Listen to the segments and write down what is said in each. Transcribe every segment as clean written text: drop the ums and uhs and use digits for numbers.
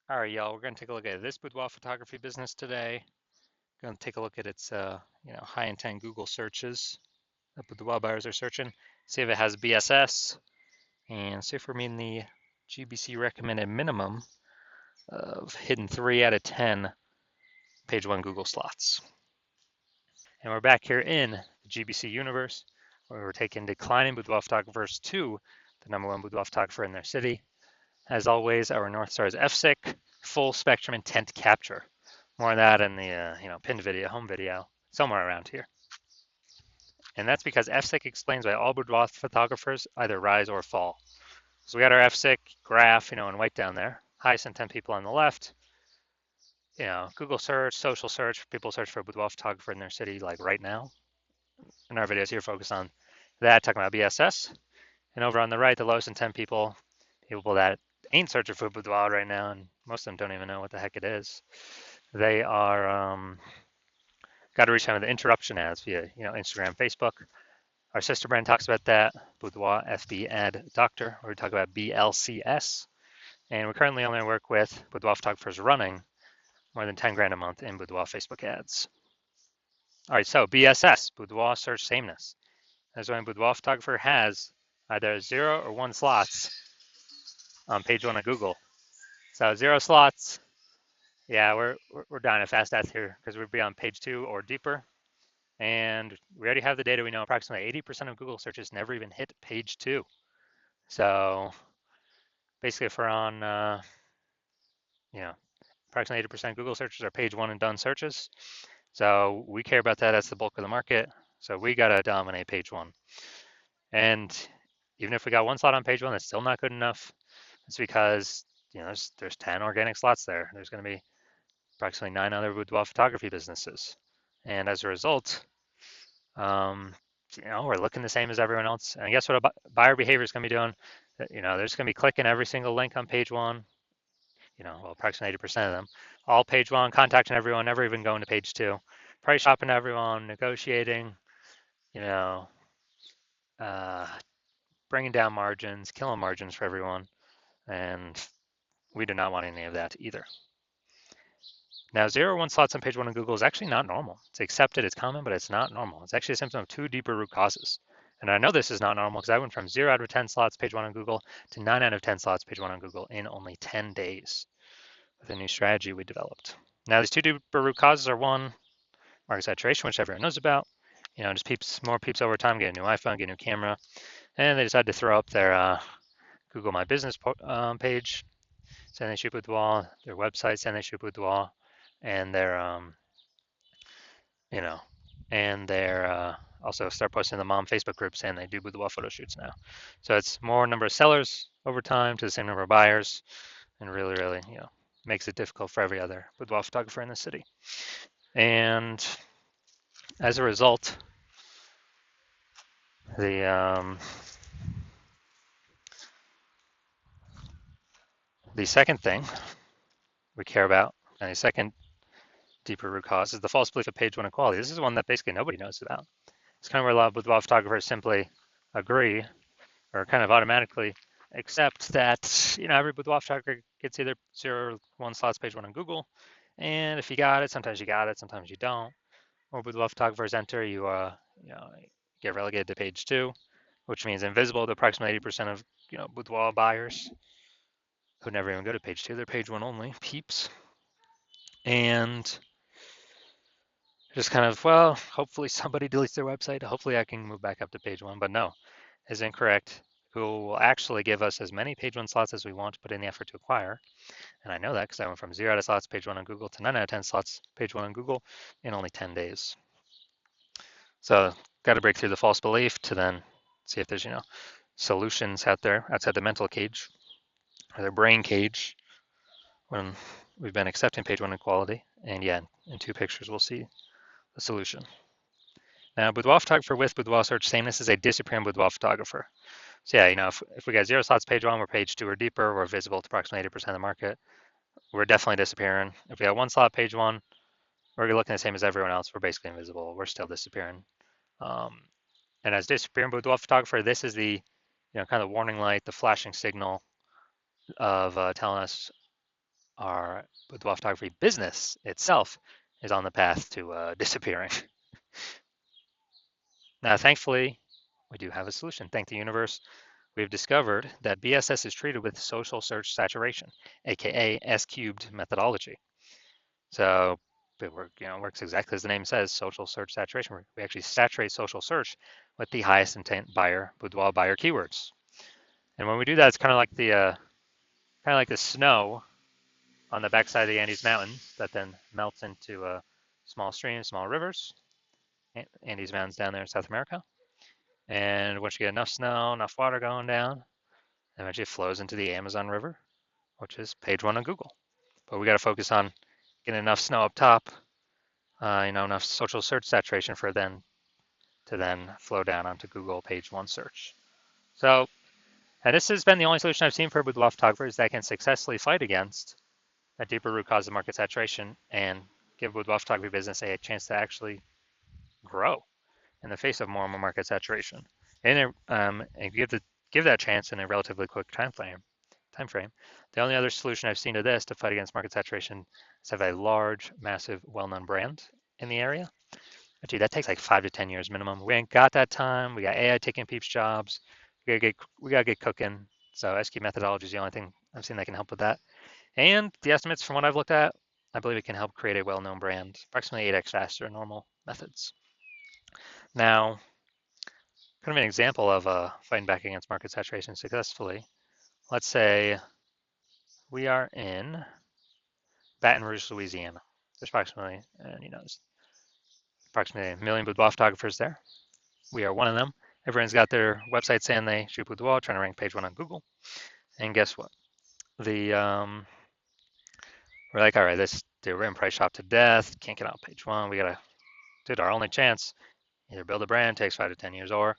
All right, y'all, we're going to take a look at this boudoir photography business today. Going to take a look at its, high intent Google searches that boudoir buyers are searching. See if it has BSS and see if we're meeting the GBC recommended minimum of hitting 3 out of 10 page one Google slots. And we're back here in the GBC universe where we're taking declining boudoir photographers to the number one boudoir photographer in their city. As always, our North Star is FSIC, full spectrum intent capture. More of that in the pinned video, home video, somewhere around here. And that's because FSIC explains why all boudoir photographers either rise or fall. So we got our FSIC graph, in white down there. Highest intent people on the left. Google search, social search, people search for a boudoir photographer in their city like right now. And our videos here focus on that, talking about BSS. And over on the right, the lowest intent people that ain't searching for boudoir right now, and most of them don't even know what the heck it is. They are got to reach out with the interruption ads via Instagram, Facebook. Our sister brand talks about that, Boudoir FB Ad Doctor, where we talk about BLCS. And we currently only work with boudoir photographers running more than 10 grand a month in boudoir Facebook ads. All right, so BSS, boudoir search sameness. That's when a boudoir photographer has either 0 or 1 slots on page 1 of Google. So 0 slots, yeah, we're dying a fast death here because we'd be on page 2 or deeper. And we already have the data. We know approximately 80% of Google searches never even hit page 2. So basically, if we're on, approximately 80% Google searches are page 1 and done searches. So we care about that. That's the bulk of the market. So we got to dominate page 1. And even if we got 1 slot on page 1, that's still not good enough. It's because, there's 10 organic slots there. There's going to be approximately 9 other boudoir photography businesses. And as a result, we're looking the same as everyone else. And guess what a buyer behavior is going to be doing? They're just going to be clicking every single link on page 1. Approximately 80% of them. All page 1, contacting everyone, never even going to page 2. Price shopping everyone, negotiating, uh, bringing down margins, killing margins for everyone. And we do not want any of that either. Now, 0 or 1 slots on page 1 of Google is actually not normal. It's accepted, it's common, but it's not normal. It's actually a symptom of 2 deeper root causes. And I know this is not normal because I went from 0 out of 10 slots page 1 on Google to 9 out of 10 slots page 1 on Google in only 10 days with a new strategy we developed. Now, these 2 deeper root causes are 1, market saturation, which everyone knows about. Just more peeps over time, get a new iPhone, get a new camera. And they decided to throw up their Google My Business page, saying they shoot boudoir, their website saying they shoot boudoir, and their also start posting in the mom Facebook group saying they do boudoir photo shoots now. So it's more number of sellers over time to the same number of buyers, and really, really, makes it difficult for every other boudoir photographer in the city. And as a result, the second thing we care about, and the second deeper root cause, is the false belief of page 1 equality. This is one that basically nobody knows about. It's kind of where a lot of boudoir photographers simply agree or kind of automatically accept that every boudoir photographer gets either 0 or 1 slots page 1 on Google, and if you got it, sometimes you got it, sometimes you don't. Or boudoir photographers enter, you get relegated to page 2, which means invisible to approximately 80% of boudoir buyers who never even go to page 2. They're page 1 only peeps, and just kind of, well, hopefully somebody deletes their website. Hopefully I can move back up to page 1, but no, is incorrect. Google will actually give us as many page 1 slots as we want to put in the effort to acquire. And I know that because I went from 0 out of slots page 1 on Google to 9 out of 10 slots page 1 on Google in only 10 days. So got to break through the false belief to then see if there's, solutions out there outside the mental cage or the brain cage when we've been accepting page 1 equality. And yeah, in 2 pictures, we'll see the solution. Now, boudoir photographer with boudoir search sameness is a disappearing boudoir photographer. So yeah, if we got 0 slots page 1, we're page 2 or deeper, we're visible to approximately 80% of the market. We're definitely disappearing. If we got 1 slot page 1, we're looking the same as everyone else. We're basically invisible. We're still disappearing. And as disappearing boudoir photographer, this is the kind of warning light, the flashing signal of telling us our boudoir photography business itself is on the path to disappearing. Now, thankfully, we do have a solution. Thank the universe, we've discovered that BSS is treated with social search saturation, aka S cubed methodology. So it works exactly as the name says, social search saturation. We actually saturate social search with the highest intent buyer, boudoir buyer keywords. And when we do that, it's kind of like the snow on the backside of the Andes Mountains that then melts into small streams, small rivers. Andes Mountains down there in South America. And once you get enough snow, enough water going down, eventually it flows into the Amazon River, which is page one on Google. But we got to focus on getting enough snow up top, enough social search saturation for then to then flow down onto Google page one search. So, and this has been the only solution I've seen for boudoir photographers that can successfully fight against that deeper root cause of market saturation and give boudoir photography business a chance to actually grow in the face of more and more market saturation, and give that chance in a relatively quick time frame. The only other solution I've seen to this to fight against market saturation is have a large, massive, well-known brand in the area. Gee, that takes like 5 to 10 years minimum. We ain't got that time. We got AI taking people's jobs. We gotta get cooking. So SQ methodology is the only thing I've seen that can help with that. And the estimates from what I've looked at, I believe it can help create a well-known brand, approximately 8x faster than normal methods. Now, kind of an example of fighting back against market saturation successfully. Let's say we are in Baton Rouge, Louisiana. There's approximately a million boudoir photographers there. We are one of them. Everyone's got their website saying they shoot boudoir, trying to rank page one on Google. And guess what? We're like, all right, we're in price shop to death. Can't get out page one. Our only chance, either build a brand, takes 5 to 10 years, or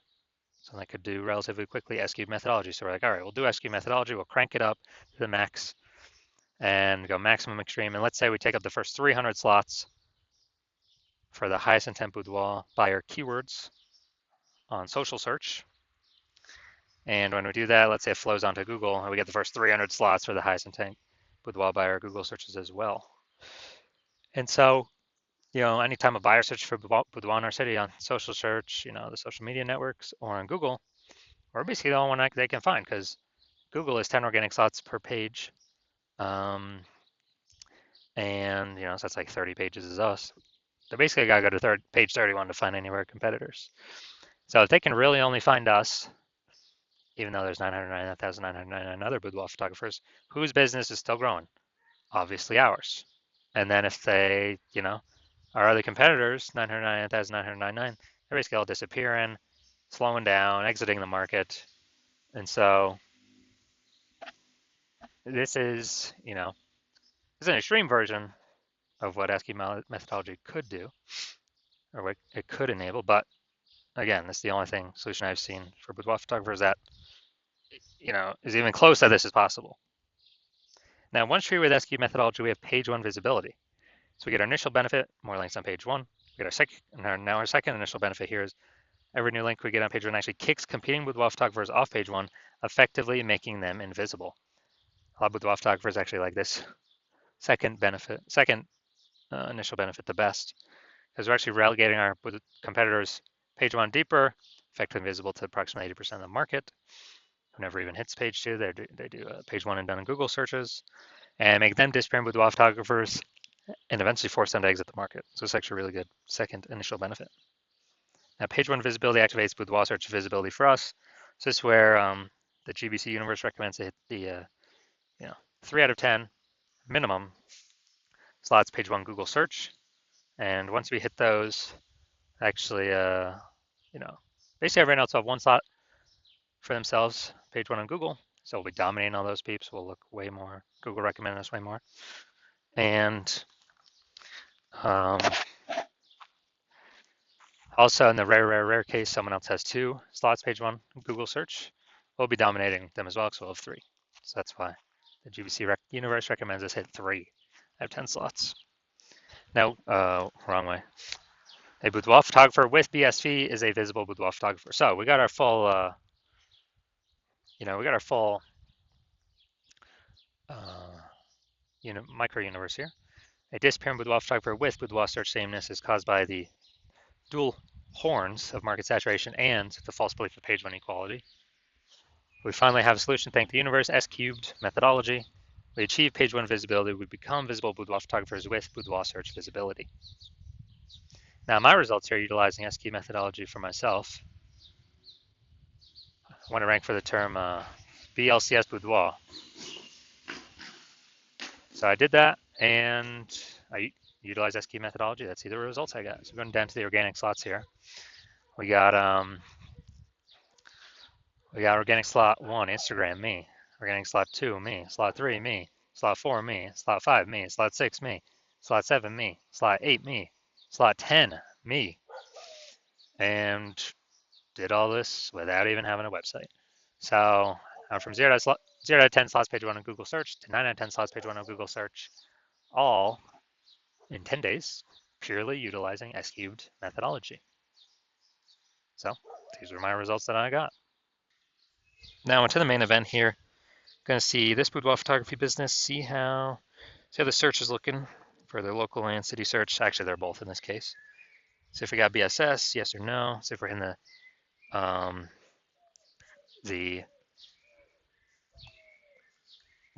something I could do relatively quickly, SQ methodology. So we're like, all right, we'll do SQ methodology. We'll crank it up to the max and go maximum extreme. And let's say we take up the first 300 slots for the highest intent boudoir buyer keywords on social search. And when we do that, let's say it flows onto Google and we get the first 300 slots for the highest intent boudoir buyer Google searches as well. And so, anytime a buyer searches for boudoir in our city on social search, the social media networks or on Google, we're basically the only one they can find because Google is 10 organic slots per page. And so that's like 30 pages is us. They basically got to go to page 31 to find any of our competitors. So if they can really only find us, even though there's 999,999 other boudoir photographers, whose business is still growing? Obviously ours. And then if they, our other competitors, 999,999, they're basically all disappearing, slowing down, exiting the market. And so this is an extreme version of what SQ methodology could do, or what it could enable. But again, this is the only solution I've seen for boudoir photographers that is even close that this is possible. Now, once treated with SQ methodology, we have page one visibility. So we get our initial benefit, more links on page one. We get our second, now our second initial benefit here is every new link we get on page one actually kicks competing boudoir photographers off page one, effectively making them invisible. A lot of boudoir photographers actually like this second initial benefit the best, because we're actually relegating our competitors page one deeper, effectively visible to approximately 80% of the market, who never even hits page two. They do page one and done in Google searches, and make them disappearing boudoir photographers, and eventually force them to exit the market. So it's actually a really good second initial benefit. Now, page one visibility activates boudoir search visibility for us. So this is where the GBC universe recommends to hit the 3 out of 10 minimum slots page one Google search. And once we hit those, actually, basically everyone else will have one slot for themselves, page one on Google. So we'll be dominating all those peeps. We'll look way more. Google recommended us way more. And also in the rare case, someone else has 2 slots, page one Google search, we'll be dominating them as well because we'll have 3. So that's why the GBC universe recommends us hit 3 out of 10 slots. Now, wrong way. A boudoir photographer with BSV is a visible boudoir photographer. So we got our full, micro universe here. A disappearing boudoir photographer with boudoir search sameness is caused by the dual horns of market saturation and the false belief of page one equality. We finally have a solution thanks to the universe S-cubed methodology. We achieve page one visibility. We become visible boudoir photographers with boudoir search visibility. Now my results here utilizing S-cubed methodology for myself. I want to rank for the term BLCS boudoir. So I did that and I utilized S-cubed methodology. Let's see the results I got. So going down to the organic slots here. We got organic slot 1, Instagram, me. Organic slot 2, me. Slot 3, me. Slot 4, me. Slot 5, me. Slot 6, me. Slot 7, me. Slot 8, me. Slot 10, me. And did all this without even having a website. So I'm from 0 to 10 slots page 1 on Google search to 9 out of 10 slots page 1 on Google search, all in 10 days, purely utilizing S-cubed methodology. So these were my results that I got. Now into the main event here. Going to see this boudoir photography business, see how the search is looking for their local and city search. Actually, they're both in this case. See if we got BSS, yes or no. See if we're in the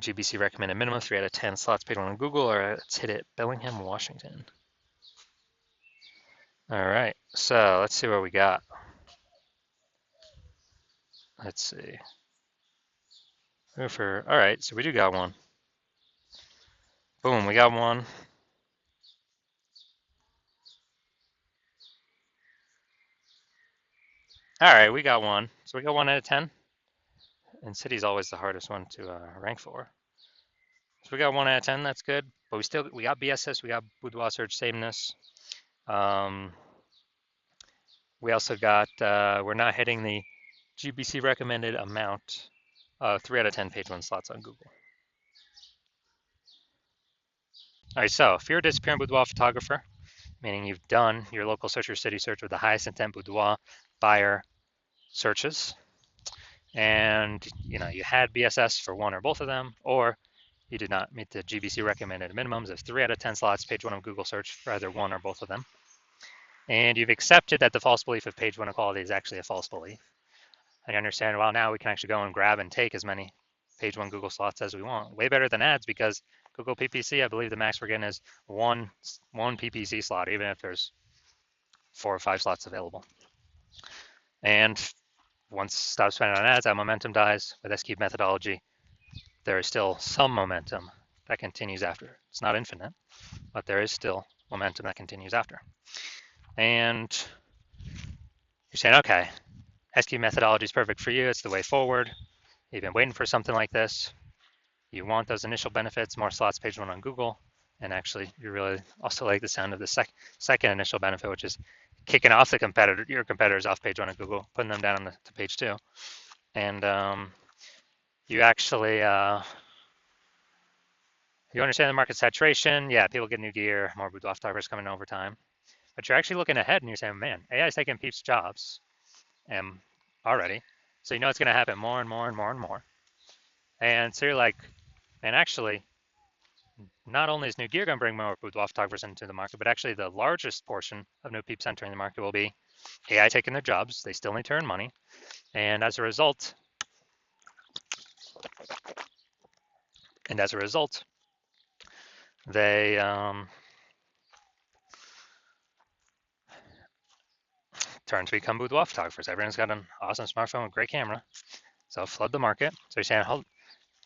GBC recommended minimum 3 out of 10 slots page 1 on Google, or let's hit it, Bellingham, Washington. All right, so let's see what we got. Let's see. All right, so we do got one. Boom, we got one. All right, we got one. So we got 1 out of 10. And city's always the hardest one to rank for. So we got 1 out of 10, that's good. But we got BSS, we got boudoir search sameness. We also got, we're not hitting the GBC recommended amount of 3 out of 10 page 1 slots on Google. All right, so if you're a disappearing boudoir photographer, meaning you've done your local search or city search with the highest intent boudoir buyer searches, and you had BSS for one or both of them, or you did not meet the GBC recommended minimums of 3 out of 10 slots page 1 of Google search for either one or both of them, and you've accepted that the false belief of page 1 equality is actually a false belief, and you understand, well, now we can actually go and grab and take as many page 1 Google slots as we want. Way better than ads, because Google PPC, I believe the max we're getting is one PPC slot, even if there's 4 or 5 slots available. And once stop spending on ads, that momentum dies. With S-cubed methodology, there is still some momentum that continues after. It's not infinite, but there is still momentum that continues after. And you're saying, okay, S-cubed methodology is perfect for you. It's the way forward. You've been waiting for something like this. You want those initial benefits, more slots page 1 on Google. And actually, you really also like the sound of the second initial benefit, which is kicking off your competitors off page 1 of Google, putting them down to page 2. And you actually, you understand the market saturation. Yeah, people get new gear, more boudoir photographers coming over time. But you're actually looking ahead and you're saying, man, AI is taking people's jobs already. So you know it's going to happen more and more and more and more. And so you're like, and actually, not only is new gear going to bring more boudoir photographers into the market, but actually the largest portion of new peeps entering the market will be AI taking their jobs. They still need to earn money. And as a result, they turn to become boudoir photographers. Everyone's got an awesome smartphone with great camera. So flood the market. So you're saying,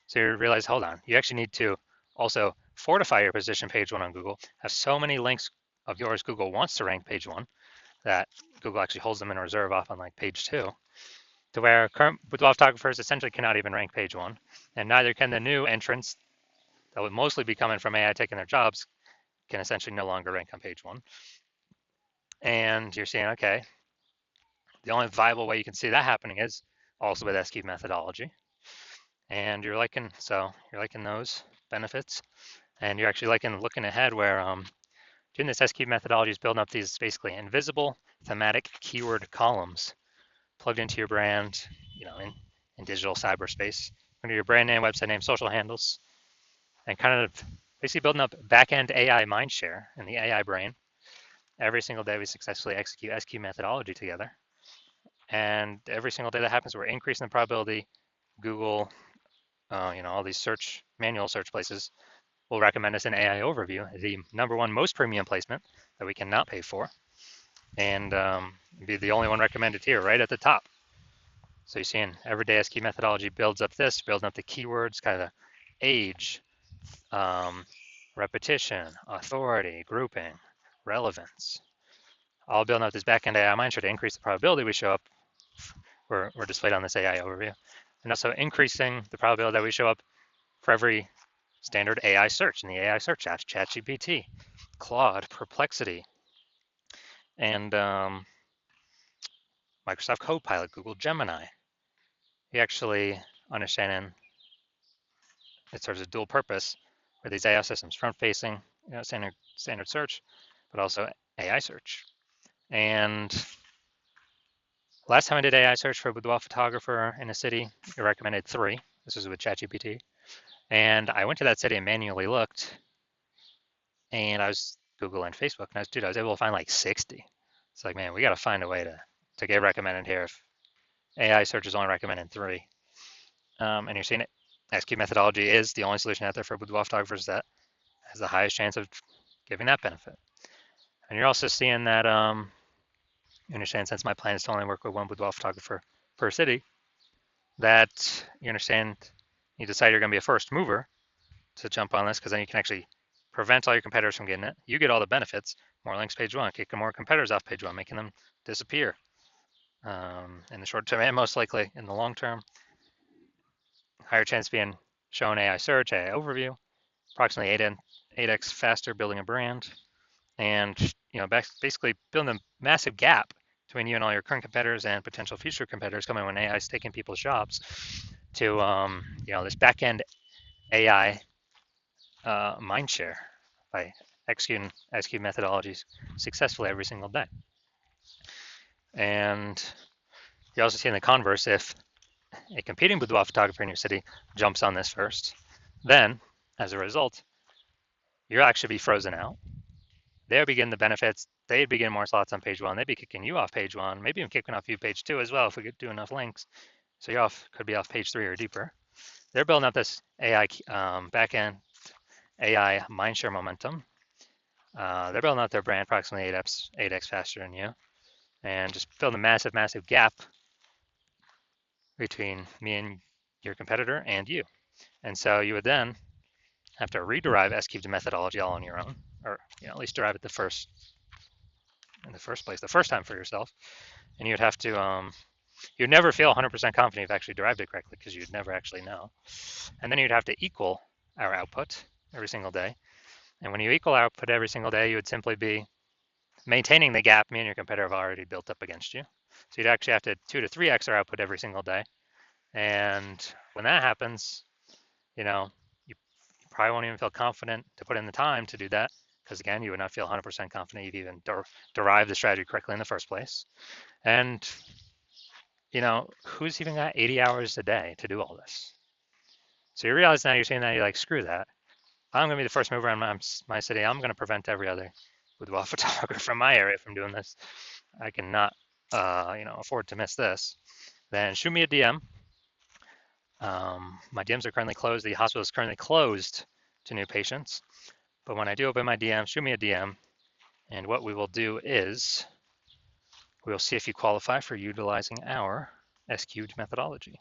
so you realize, hold on, you actually need to also fortify your position page 1 on Google, have so many links of yours Google wants to rank page 1 that Google actually holds them in reserve off on like page 2, to where current boudoir photographers essentially cannot even rank page 1, and neither can the new entrants that would mostly be coming from AI taking their jobs, can essentially no longer rank on page 1. And you're saying, okay, the only viable way you can see that happening is also with S-cubed methodology. And you're liking those benefits, and you're actually looking ahead where doing this S-cubed methodology is building up these basically invisible thematic keyword columns plugged into your brand, in digital cyberspace, under your brand name, website name, social handles, and kind of basically building up back-end AI mindshare in the AI brain. Every single day we successfully execute SQ methodology together. And every single day that happens, we're increasing the probability Google, all these manual search places will recommend us an AI overview, the number one most premium placement that we cannot pay for, and be the only one recommended here, right at the top. So you're seeing everyday SQ methodology builds up this, building up the keywords, kind of age, repetition, authority, grouping, relevance, all building up this backend AI mindshare to increase the probability we show up. We're displayed on this AI overview, and also increasing the probability that we show up for every standard AI search in the AI search apps, ChatGPT, Claude, Perplexity, and Microsoft Copilot, Google Gemini. You actually understanding it serves a dual purpose for these AI systems, front-facing, standard search, but also AI search. And last time I did AI search for a boudoir photographer in a city, it recommended 3. This was with ChatGPT. And I went to that city and manually looked, and I was Google and Facebook, and I was able to find like 60. It's like, man, we got to find a way to get recommended here if AI search is only recommending 3. And you're seeing it. SQ methodology is the only solution out there for boudoir photographers that has the highest chance of giving that benefit. And you're also seeing that, you understand, since my plan is to only work with one boudoir photographer per city, that you understand you decide you're going to be a first mover to jump on this, because then you can actually prevent all your competitors from getting it. You get all the benefits, more links page 1, kicking more competitors off page 1, making them disappear in the short term, and most likely in the long term. Higher chance of being shown AI search, AI overview, approximately 8x faster building a brand, and basically building a massive gap between you and all your current competitors and potential future competitors coming when AI is taking people's jobs to this back-end AI mindshare by executing SQ methodologies successfully every single day. And you also see in the converse, if a competing boudoir photographer in your city jumps on this first, then as a result, you'll actually be frozen out. They'll be getting the benefits. They'd be getting more slots on page 1. They'd be kicking you off page 1, maybe even kicking off you page 2 as well if we could do enough links. So you could be off page 3 or deeper. They're building up this AI backend AI mindshare momentum. They're building out their brand approximately 8x faster than you, and just building a massive, massive gap between me and your competitor and you. And so you would then have to rederive SQ methodology all on your own, or at least derive it in the first place, the first time for yourself. And you'd have to, you'd never feel 100% confident you've actually derived it correctly, because you'd never actually know. And then you'd have to equal our output every single day. And when you equal output every single day, you would simply be maintaining the gap me and your competitor have already built up against you. So you'd actually have to 2 to 3x our output every single day. And when that happens, you probably won't even feel confident to put in the time to do that, because again, you would not feel 100% confident you've even derived the strategy correctly in the first place. And who's even got 80 hours a day to do all this? So you realize now, you're saying that you're like, screw that. I'm going to be the first mover in my city. I'm going to prevent every other boudoir photographer from my area from doing this. I cannot, afford to miss this. Then shoot me a DM. My DMs are currently closed. The hospital is currently closed to new patients. But when I do open my DM, shoot me a DM. And what we will do is we'll see if you qualify for utilizing our SQ methodology.